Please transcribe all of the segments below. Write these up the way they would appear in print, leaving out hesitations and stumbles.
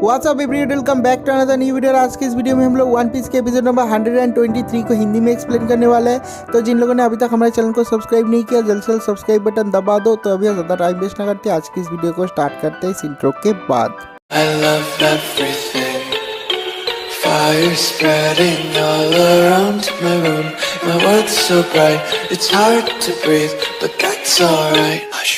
WhatsApp everyone, welcome back to another new video. आज के इस वीडियो में हम लोग वन पीस के एपिसोड नंबर 123 को हिंदी में एक्सप्लेन करने वाले हैं। तो जिन लोगों ने अभी तक हमारे चैनल को सब्सक्राइब नहीं किया, जल्द से जल्द सब्सक्राइब बटन दबा दो। तो अभी ज़्यादा टाइम वेस्ट ना करते आज की इस वीडियो को स्टार्ट करते हैं इस इंट्रो के बाद। I love everything. Fire spreading all around my room. My world's so bright, it's hard to breathe, but that's alright. Hush.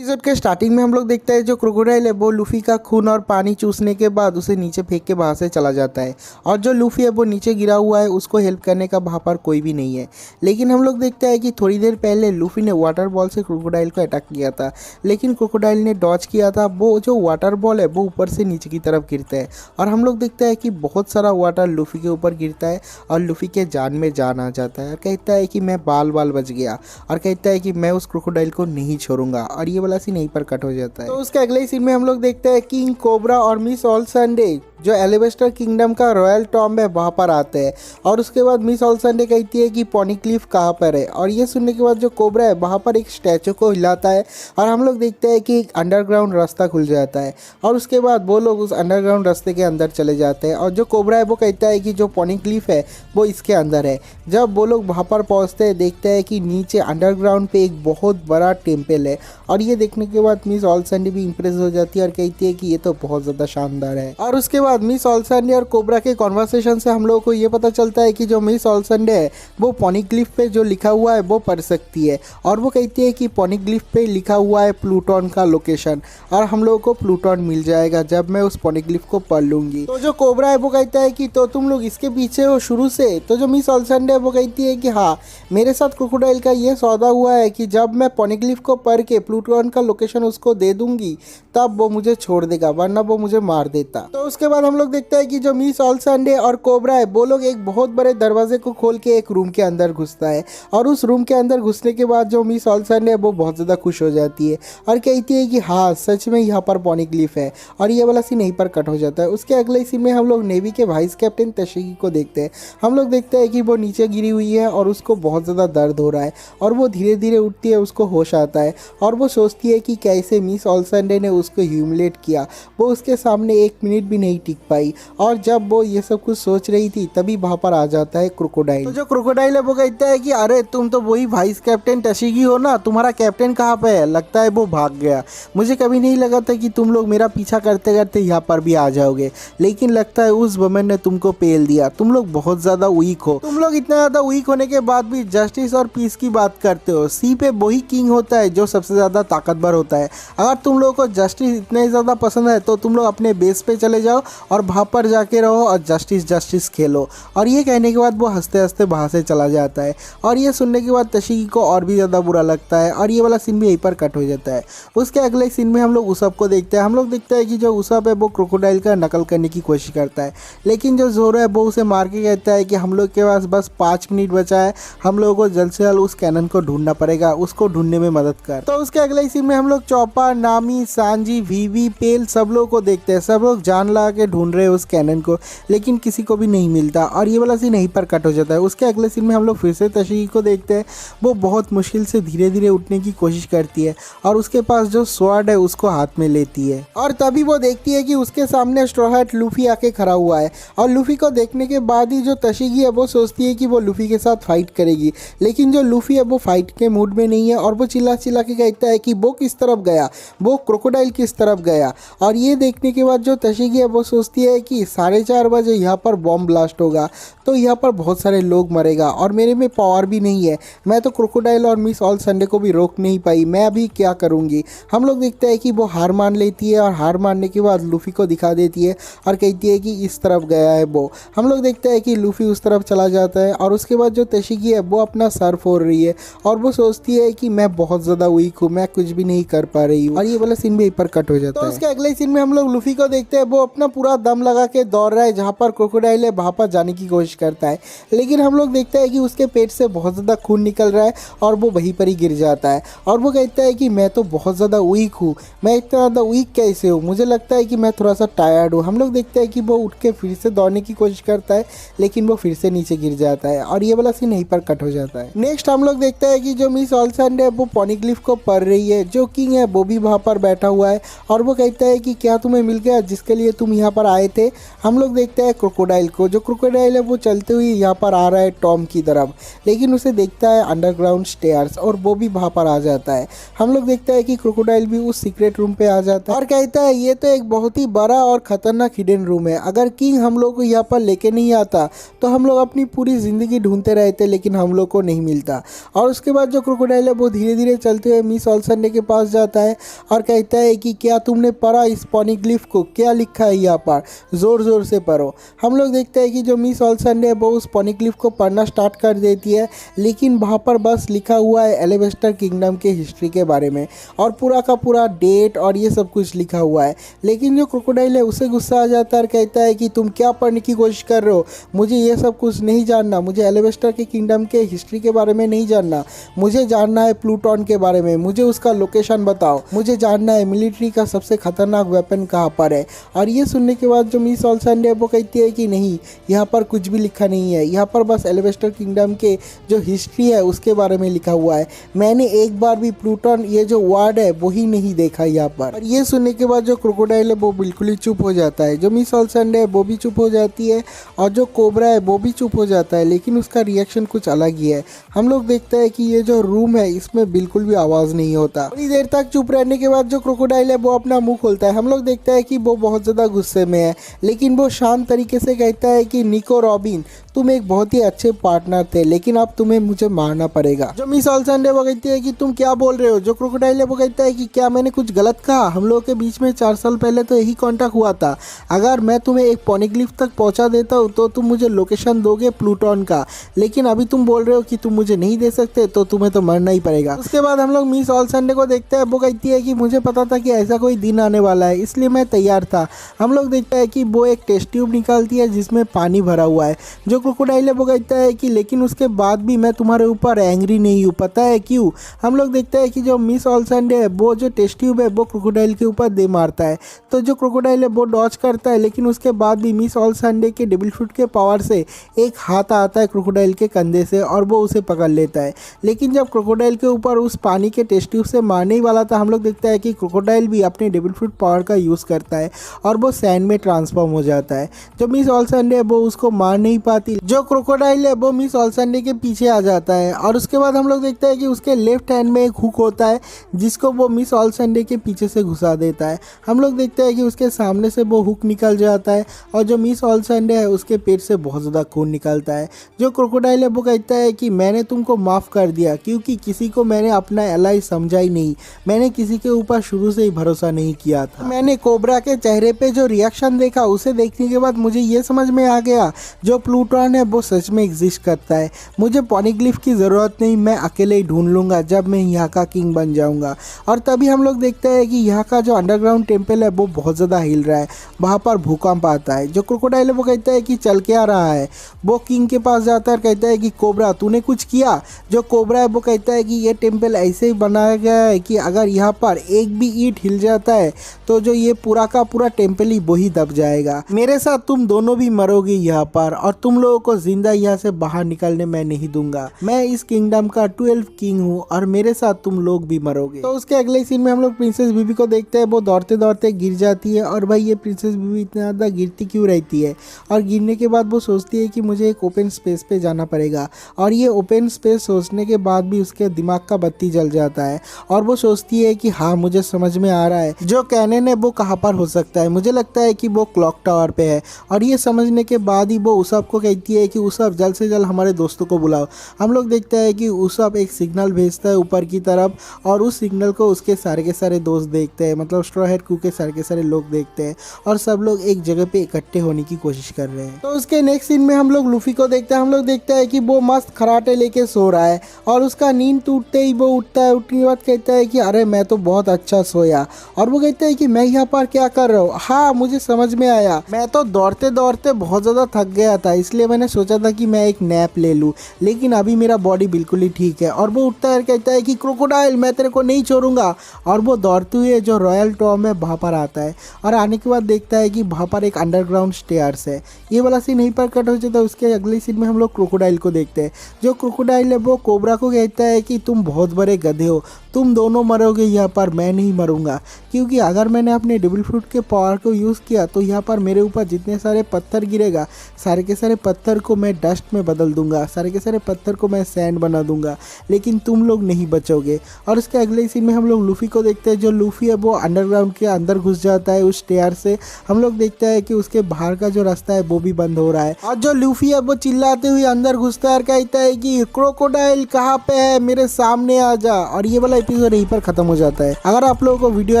Episode के स्टार्टिंग में हम लोग देखते हैं जो क्रोकोडाइल है वो लूफी का खून और पानी चूसने के बाद उसे नीचे फेंक के वहाँ से चला जाता है। और जो लूफी है वो नीचे गिरा हुआ है, उसको हेल्प करने का वहाँ पर कोई भी नहीं है। लेकिन हम लोग देखते हैं कि थोड़ी देर पहले लूफी ने वाटर बॉल से क्रोकोडाइल को अटैक किया था, लेकिन क्रोकोडाइल ने डॉज किया था। वो जो वाटर बॉल है वो ऊपर से नीचे की तरफ गिरता है और हम लोग देखते हैं कि बहुत सारा वाटर लूफी के ऊपर गिरता है और लूफी के जान में जान आ जाता है। कहता है कि मैं बाल बच गया और कहता है कि मैं उस क्रोकोडाइल को नहीं छोड़ूंगा। और ये वाला सीन यहीं पर कट हो जाता है। तो उसके अगले सीन में हम लोग देखते हैं किंग कोबरा और मिस ऑल संडे जो एलिवेस्टर किंगडम का रॉयल टॉम्ब है वहाँ पर आते हैं। और उसके बाद मिस ऑल संडे कहती है कि पॉनीक्लिफ कहाँ पर है। और ये सुनने के बाद जो कोबरा है वहाँ पर एक स्टैचू को हिलाता है और हम लोग देखते हैं कि एक अंडरग्राउंड रास्ता खुल जाता है। और उसके बाद वो लोग उस अंडरग्राउंड रास्ते के अंदर चले जाते हैं और जो कोबरा है वो कहता है कि जो पॉनीक्लिफ है वो इसके अंदर है। जब वो लोग वहाँ पर पहुँचते हैं देखते हैं कि नीचे अंडरग्राउंड पे एक बहुत बड़ा टेम्पल है। और ये देखने के बाद मिस ऑल संडे भी इंप्रेस हो जाती है और कहती है कि ये तो बहुत ज़्यादा शानदार है। और उसके बाद मिस ऑल संडे और कोबरा के कॉन्वर्सेशन से हम लोगों को ये पता चलता है कि जो मिस ऑल संडे है वो पॉनीक्लिफ पे जो लिखा हुआ है वो पढ़ सकती है। और वो कहती है कि पॉनीक्लिफ पे लिखा हुआ है प्लूटोन का लोकेशन और हम लोगों को प्लूटोन मिल जाएगा जब मैं उस पॉनीक्लिफ को पढ़ लूँगी। तो जो कोबरा है वो कहता है कि तो तुम लोग इसके पीछे हो शुरू से। तो जो मिस ऑल संडे है वो कहती है कि हाँ, मेरे साथ क्रोकोडाइल का ये सौदा हुआ है कि जब मैं पॉनीक्लिफ को पढ़ के प्लूटोन का लोकेशन उसको दे दूंगी तब वो मुझे छोड़ देगा, वरना वो मुझे मार देता। तो उसके बाद हम लोग देखते हैं कि जो मिस ऑल संडे और कोबरा है वो लोग एक बहुत बड़े दरवाजे को खोल के एक रूम के अंदर घुसता है। और उस रूम के अंदर घुसने के बाद जो मिस ऑल संडे है वो बहुत ज़्यादा खुश हो जाती है और कहती है कि हाँ सच में यहाँ पर पॉनीक्लिफ है। और ये वाला सीन यहीं पर कट हो जाता है। उसके अगले सीन में हम लोग नेवी के वाइस कैप्टन तशिगी को देखते हैं। हम लोग देखते हैं कि वो नीचे गिरी हुई है और उसको बहुत ज़्यादा दर्द हो रहा है और वो धीरे धीरे उठती है, उसको होश आता है और वो सोचती है कि कैसे मिस ऑल संडे ने उसको ह्यूमिलेट किया। वो उसके सामने एक मिनट भी नहीं टिक पाई। और जब वो ये सब कुछ सोच रही थी तभी वहाँ पर आ जाता है क्रोकोडाइल। तो जो क्रोकोडाइल है वो कहता है कि अरे तुम तो वही वाइस कैप्टन तशिगी हो ना, तुम्हारा कैप्टन कहाँ पे है? लगता है वो भाग गया। मुझे कभी नहीं लगा था कि तुम लोग मेरा पीछा करते करते यहाँ पर भी आ जाओगे, लेकिन लगता है उस वुमेन ने तुमको पेल दिया। तुम लोग बहुत ज़्यादा वीक हो। तुम लोग इतना ज़्यादा वीक होने के बाद भी जस्टिस और पीस की बात करते हो। सी पे वही किंग होता है जो सबसे ज़्यादा ताकतवर होता है। अगर तुम लोगों को जस्टिस इतने ज़्यादा पसंद है तो तुम लोग अपने बेस पे चले जाओ और वहाँ पर जाके रहो और जस्टिस खेलो। और ये कहने के बाद वो हंसते हंसते वहाँ से चला जाता है। और ये सुनने के बाद तशिगी को और भी ज़्यादा बुरा लगता है और ये वाला सीन भी यहीं पर कट हो जाता है। उसके अगले सीन में हम लोग उसब को देखते हैं। हम लोग देखते हैं कि जो उसब है वो क्रोकोडाइल का नकल करने की कोशिश करता है, लेकिन जो ज़ोरो है वो उसे मार के कहता है कि हम लोग के पास बस 5 मिनट बचा है, हम लोगों को जल्द से जल्द उस कैनन को ढूंढना पड़ेगा, उसको ढूंढने में मदद कर। तो उसके अगले सीन में हम लोग चौपा, नामी, सांजी, वीवी, पेल सब लोग को देखते हैं। सब लोग जान लगा के ढूंढ रहे हैं उस कैनन को, लेकिन किसी को भी नहीं मिलता और ये वाला सीन यहीं पर कट हो जाता है। उसके अगले सीन में हम लोग फिर से तशिगी को देखते हैं। वो बहुत मुश्किल से धीरे धीरे उठने की कोशिश करती है और उसके पास जो स्वॉर्ड है उसको हाथ में लेती है। और तभी वो देखती है कि उसके सामने स्ट्रॉ हैट लूफी आके खड़ा हुआ है। और लूफी को देखने के बाद ही जो तशिगी है वो सोचती है कि वो लूफी के साथ फाइट करेगी, लेकिन जो लूफी है वो फाइट के मूड में नहीं है और वो चिल्ला चिल्ला के कहता है कि वो किस तरफ गया, वो क्रोकोडाइल किस तरफ गया। और ये देखने के बाद जो तशिगी है वो सोचती है कि 4:30 बजे यहाँ पर बॉम्ब ब्लास्ट होगा तो यहाँ पर बहुत सारे लोग मरेगा और मेरे में पावर भी नहीं है, मैं तो क्रोकोडाइल और मिस ऑल संडे को भी रोक नहीं पाई, मैं अभी क्या करूँगी। हम लोग देखते हैं कि वो हार मान लेती है और हार मानने के बाद लूफी को दिखा देती है और कहती है कि इस तरफ गया है वो। हम लोग देखते हैं कि लूफी उस तरफ चला जाता है और उसके बाद जो तशिगी है वो अपना सर फोड़ रही है और वो सोचती है कि मैं बहुत ज़्यादा वीक हूँ, मैं कुछ भी नहीं कर पा रही हूँ। और ये वाला सीन भी यहीं पर कट हो जाता है। तो उसके अगले सीन में हम लोग लूफी को देखते हैं, वो अपना पूरा दम लगा के दौड़ रहा है जहाँ पर क्रोकोडाइल है वहाँ पर जाने की कोशिश करता है, लेकिन हम लोग देखते हैं कि उसके पेट से बहुत ज़्यादा खून निकल रहा है और वो वहीं पर ही गिर जाता है। और वो कहता है कि मैं तो बहुत ज़्यादा वीक हूँ, मैं इतना ज़्यादा वीक कैसे हूँ, मुझे लगता है कि मैं थोड़ा सा टायर्ड हूँ। हम लोग देखते हैं कि वो उठ के फिर से दौड़ने की कोशिश करता है, लेकिन वो फिर से नीचे गिर जाता है और ये वाला सीन यहीं पर कट हो जाता है। नेक्स्ट हम लोग देखते हैं कि जो मिस ऑलसेंड है वो पॉनीग्लिफ को पढ़ रही है, जो किंग है वो भी वहाँ पर बैठा हुआ है और वो कहता है कि क्या तुम्हें मिल गया जिसके लिए तुम यहाँ पर आए थे। हम लोग देखते हैं क्रोकोडाइल को, जो क्रोकोडाइल है वो चलते हुए यहाँ पर आ रहा है टॉम की तरफ, लेकिन उसे देखता है अंडरग्राउंड स्टेयर्स और वो भी वहाँ पर आ जाता है। हम लोग देखते हैं कि क्रोकोडाइल भी उस सीक्रेट रूम पे आ जाता है और कहता है ये तो एक बहुत ही बड़ा और खतरनाक हिडन रूम है, अगर किंग हम लोग को यहाँ पर लेके नहीं आता तो हम लोग अपनी पूरी ज़िंदगी ढूंढते रहते, लेकिन हम लोग को नहीं मिलता। और उसके बाद जो क्रोकोडाइल है वो धीरे धीरे चलते हुए मिस ऑलसेंड के पास जाता है और कहता है कि क्या तुमने पढ़ा इस पॉनीग्लिफ को, क्या लिखा है यहाँ पर, ज़ोर ज़ोर से पढ़ो। हम लोग देखते हैं कि जो मिस ऑलसेंड है वो उस पॉनीग्लिफ को पढ़ना स्टार्ट कर देती है, लेकिन वहाँ पर बस लिखा हुआ है एलिवेस्टर किंगडम के हिस्ट्री के बारे में और पूरा का पूरा डेट और ये सब कुछ लिखा हुआ है। लेकिन जो क्रोकोडाइल है उसे गुस्सा आ जाता है और कहता है कि तुम क्या पढ़ने की कोशिश कर रहे हो, मुझे ये सब कुछ नहीं जानना, मुझे एलिवेस्टर के किंगडम के हिस्ट्री के बारे में नहीं जानना, मुझे जानना है प्लूटोन के बारे में, मुझे उसका लोकेशन बताओ, मुझे जानना है मिलिट्री का सबसे खतरनाक वेपन कहाँ पर है। और ये सुनने के बाद जो मिस ऑलसेंड है वो कहती है कि नहीं, यहाँ पर कुछ भी लिखा नहीं है, यहाँ पर बस एलिवेस्टर किंगडम के जो हिस्ट्री है उसके बारे में लिखा हुआ है, मैंने एक बार भी प्लूटोन ये जो वर्ड है वही नहीं देखा यहाँ पर। और ये सुनने के बाद जो क्रोकोडाइल है वो बिल्कुल ही चुप हो जाता है, जो मिस ऑलसेंड है वो भी चुप हो जाती है और जो कोबरा है वो भी चुप हो जाता है, लेकिन उसका रिएक्शन कुछ अलग ही है। हम लोग देखते हैं कि ये जो रूम है इसमें बिल्कुल भी आवाज़ नहीं होता। थोड़ी देर तक चुप रहने के बाद जो क्रोकोडाइल है वो अपना मुंह खोलता है। हम लोग देखते हैं कि वो बहुत ज़्यादा गुस्से में है, लेकिन वो शांत तरीके से कहता है कि निको रॉबिन तुम एक बहुत ही अच्छे पार्टनर थे, लेकिन अब तुम्हें मुझे मारना पड़ेगा। जो मिस ऑलसेंड है वो कहती है कि तुम क्या बोल रहे हो। जो क्रोकोडाइल है वो कहता है कि क्या मैंने कुछ गलत कहा, हम लोगों के बीच में 4 साल पहले तो यही कांटेक्ट हुआ था, अगर मैं तुम्हें एक पॉनीग्लिफ तक पहुंचा देता हूँ तो तुम मुझे लोकेशन दोगे प्लूटोन का, लेकिन अभी तुम बोल रहे हो कि तुम मुझे नहीं दे सकते, तो तुम्हें तो मरना ही पड़ेगा। उसके बाद हम लोग मिस ऑलसेंड को देखते हैं, वो कहती है कि मुझे पता था कि ऐसा कोई दिन आने वाला है, इसलिए मैं तैयार था। हम लोग देखते हैं कि वो एक टेस्ट ट्यूब निकालती है जिसमें पानी भरा हुआ है। जो क्रोकोडाइल है वो कहता है कि लेकिन उसके बाद भी मैं तुम्हारे ऊपर एंग्री नहीं हूँ, पता है क्यों। हम लोग देखते हैं कि जो मिस ऑलसेंड है वो जो टेस्ट ट्यूब है वो क्रोकोडाइल के ऊपर दे मारता है, तो जो क्रोकोडाइल है वो डॉज करता है, लेकिन उसके बाद भी मिस ऑलसेंड के डेविल फ्रूट के पावर से एक हाथ आता है क्रोकोडाइल के कंधे से और वो उसे पकड़ लेता है। लेकिन जब क्रोकोडाइल के ऊपर उस पानी के टेस्ट ट्यूब से मारने ही वाला था, हम लोग देखते हैं कि क्रोकोडाइल भी अपने डेविल फ्रूट पावर का यूज़ करता है और वो सैंड में ट्रांसफॉर्म हो जाता है। जो मिस ऑलसेंड है वो उसको मार नहीं पाती, जो क्रोकोडाइल है वो मिस ऑलसेंड के पीछे आ जाता है और उसके बाद हम लोग देखते हैं कि उसके लेफ्ट हैंड में एक हुक होता है जिसको वो मिस ऑलसेंड के पीछे से घुसा देता है। हम लोग देखते हैं कि उसके सामने से वो हुक निकल जाता है और जो मिस ऑलसेंड है उसके पेट से बहुत ज़्यादा खून निकलता है। जो क्रोकोडाइल है वो कहता है कि मैंने तुमको माफ़ कर दिया क्योंकि किसी को मैंने अपना एलाई समझा ही नहीं, मैंने किसी के ऊपर शुरू से ही भरोसा नहीं किया था। मैंने कोबरा के चेहरे पे जो रिएक्शन देखा उसे देखने के बाद मुझे ये समझ में आ गया जो प्लूटोन है वो सच में एग्जिस्ट करता है, मुझे पॉनीग्लिफ की ज़रूरत नहीं, मैं अकेले ही ढूंढ लूँगा जब मैं यहाँ का किंग बन जाऊँगा। और तभी हम लोग देखते हैं कि यहाँ का जो अंडरग्राउंड टेम्पल है वो बहुत ज़्यादा हिल रहा है, वहाँ पर भूकंप आता है। जो क्रोकोडाइल है वो कहता है कि चल के आ रहा है, वो किंग के पास जाता है और कहता है कि कोबरा तूने कुछ किया। जो कोबरा है वो कहता है कि ये टेम्पल ऐसे ही बनाया गया है कि अगर यहाँ पर एक भी ईंट हिल जाता है तो जो ये पूरा का पूरा टेम्पल ही वही दब जाएगा, मेरे साथ तुम दोनों भी मरोगे यहाँ पर और तुम लोगों को जिंदा यहाँ से बाहर निकलने मैं नहीं दूंगा, मैं इस किंगडम का 12 किंग हूँ और मेरे साथ तुम लोग भी मरोगे। तो उसके अगले सीन में हम लोग प्रिंसेस बीबी को देखते हैं, वो दौड़ते दौड़ते गिर जाती है और भाई ये प्रिंसेस बीबी इतना ज़्यादा गिरती क्यों रहती है, और गिरने के बाद वो सोचती है कि मुझे एक ओपन स्पेस पे जाना पड़ेगा और ये ओपन स्पेस सोचने के बाद भी उसके दिमाग का बत्ती जल जाता है और वो सोचती है कि हाँ मुझे समझ में आ रहा है जो कैनन है वो कहाँ पर हो सकता है, मुझे लगता है कि वो क्लॉक टावर पे है। और ये समझने के बाद ही वो उसब को कहती है कि उसब जल्द से जल्द हमारे दोस्तों को बुलाओ। हम लोग देखते हैं कि उसब एक सिग्नल भेजता है ऊपर की तरफ और उस सिग्नल को उसके सारे के सारे दोस्त देखते हैं, मतलब स्ट्रॉ हेड क्रू के सारे के सारे लोग देखते हैं और सब लोग एक जगह पे इकट्ठे होने की कोशिश कर रहे हैं। तो उसके नेक्स्ट सीन में हम लोग लूफी को देखते हैं, हम लोग देखते हैं कि वो मस्त खराटे लेके सो रहा है और उसका नींद टूटते ही वो उठता है, उठने के बाद कहता है है कि अरे मैं तो बहुत अच्छा सोया। और वो कहता है कि मैं यहाँ पर क्या कर रहा हूँ, हाँ मुझे समझ में आया, मैं तो दौड़ते दौड़ते बहुत ज़्यादा थक गया था, इसलिए मैंने सोचा था कि मैं एक नैप ले लूँ, लेकिन अभी मेरा बॉडी बिल्कुल ही ठीक है। और वो उठता है और कहता है कि क्रोकोडाइल मैं तेरे को नहीं छोड़ूंगा। और वो दौड़ते हुए जो रॉयल टॉम है वहाँ पर आता है और आने के बाद देखता है कि वहाँ पर एक अंडरग्राउंड स्टेयर्स है। ये वाला सीन यहीं पर कट हो जाता है। उसके अगले सीन में हम लोग क्रोकोडाइल को देखते हैं। जो क्रोकोडाइल है वो कोबरा को कहता है कि तुम बहुत बड़े गधे हो, तुम दोनों मरोगे यहाँ पर, मैं नहीं मरूंगा, क्योंकि अगर मैंने अपने डेविल फ्रूट के पावर को यूज़ किया तो यहाँ पर मेरे ऊपर जितने सारे पत्थर गिरेगा सारे के सारे पत्थर को मैं डस्ट में बदल दूंगा, सारे के सारे पत्थर को मैं सैंड बना दूंगा, लेकिन तुम लोग नहीं बचोगे। और उसके अगले सीन में हम लोग लूफी को देखते हैं। जो लूफी है वो अंडरग्राउंड के अंदर घुस जाता है उस स्टेयर से। हम लोग देखते हैं कि उसके बाहर का जो रास्ता है वो भी बंद हो रहा है। और जो लूफी है वो चिल्लाते हुए अंदर घुसता है और कहता है कि क्रोकोडाइल कहाँ पे है, मेरे सामने आ जा। और ये वाला एपिसोड यहीं पर खत्म हो जाता है। अगर आप लोगों को वीडियो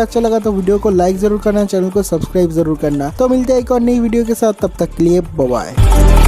अच्छा लगा तो वीडियो को लाइक जरूर करना, चैनल को सब्सक्राइब जरूर करना। तो मिलते हैं एक और नई वीडियो के साथ, तब तक के लिए बाय बाय।